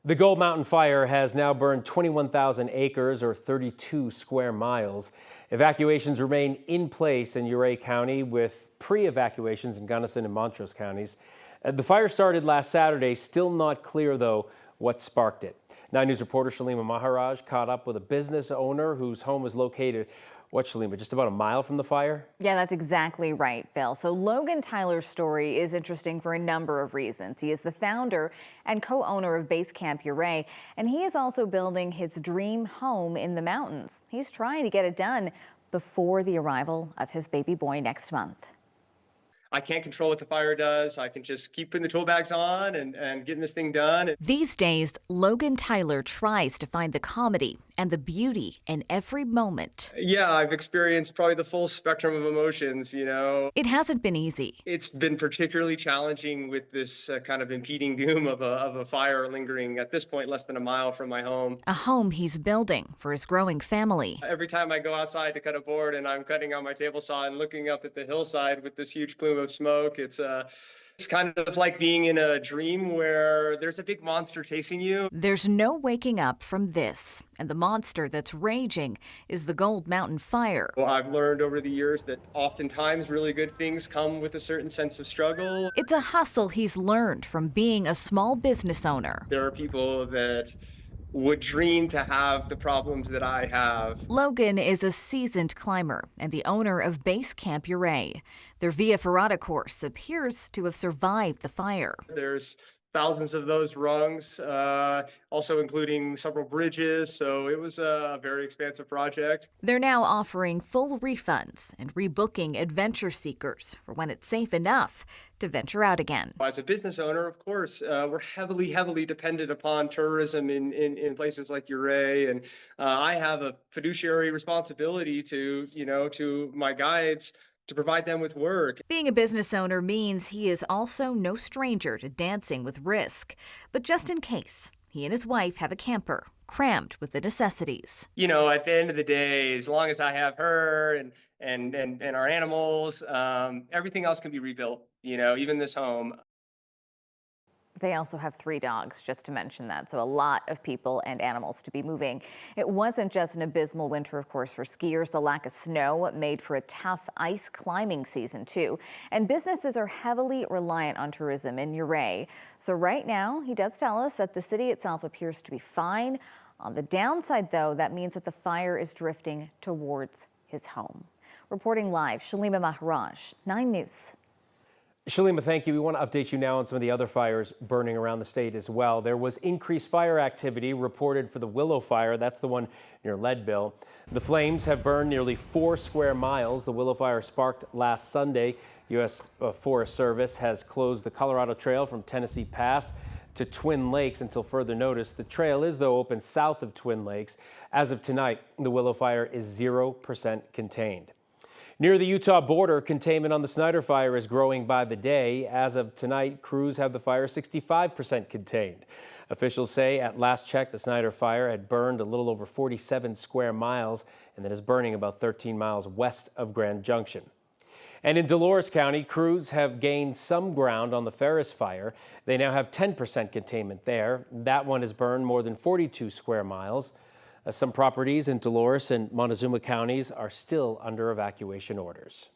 The Gold Mountain fire has now burned 21,000 acres or 32 square miles. Evacuations remain in place in Ouray County with pre-evacuations in Gunnison and Montrose counties. The fire started last Saturday, still not clear though what sparked it. 9 News reporter Shalima Maharaj caught up with a business owner whose home was located, Shalima, just about a mile from the fire? Yeah, that's exactly right, Phil. So Logan Tyler's story is interesting for a number of reasons. He is the founder and co-owner of Base Camp Ouray, and he is also building his dream home in the mountains. He's trying to get it done before the arrival of his baby boy next month. I can't control what the fire does. I can just keep putting the tool bags on and getting this thing done. These days, Logan Tyler tries to find the comedy and the beauty in every moment. Yeah, I've experienced probably the full spectrum of emotions, It hasn't been easy. It's been particularly challenging with this kind of impending doom of a fire lingering at this point less than a mile from my home. A home he's building for his growing family. Every time I go outside to cut a board and I'm cutting on my table saw and looking up at the hillside with this huge plume of smoke, it's kind of like being in a dream where there's a big monster chasing you. There's no waking up from this. And the monster that's raging is the Gold Mountain fire. Well, I've learned over the years that oftentimes really good things come with a certain sense of struggle. It's a hustle he's learned from being a small business owner. There are people that would dream to have the problems that I have. Logan is a seasoned climber and the owner of Base Camp Ouray. Their Via Ferrata course appears to have survived the fire. There's thousands of those rungs, also including several bridges, so it was a very expansive project. They're now offering full refunds and rebooking adventure seekers for when it's safe enough to venture out again. As a business owner, of course, we're heavily dependent upon tourism in places like Ouray, and I have a fiduciary responsibility to my guides to provide them with work. Being a business owner means he is also no stranger to dancing with risk. But just in case, he and his wife have a camper crammed with the necessities. At the end of the day, as long as I have her and our animals, everything else can be rebuilt, even this home. They also have 3 dogs, just to mention that. So a lot of people and animals to be moving. It wasn't just an abysmal winter, of course, for skiers. The lack of snow made for a tough ice climbing season, too. And businesses are heavily reliant on tourism in Ouray. So right now, he does tell us that the city itself appears to be fine. On the downside, though, that means that the fire is drifting towards his home. Reporting live, Shalima Maharaj, 9 News. Shalima, thank you. We want to update you now on some of the other fires burning around the state as well. There was increased fire activity reported for the Willow fire. That's the one near Leadville. The flames have burned nearly 4 square miles. The Willow fire sparked last Sunday. U.S. Forest Service has closed the Colorado Trail from Tennessee Pass to Twin Lakes until further notice. The trail is, though, open south of Twin Lakes. As of tonight, the Willow fire is 0% contained. Near the Utah border, containment on the Snyder fire is growing by the day. As of tonight, crews have the fire 65% contained. Officials say at last check, the Snyder fire had burned a little over 47 square miles and that is burning about 13 miles west of Grand Junction. And in Dolores County, crews have gained some ground on the Ferris fire. They now have 10% containment there. That one has burned more than 42 square miles. Some properties in Dolores and Montezuma counties are still under evacuation orders.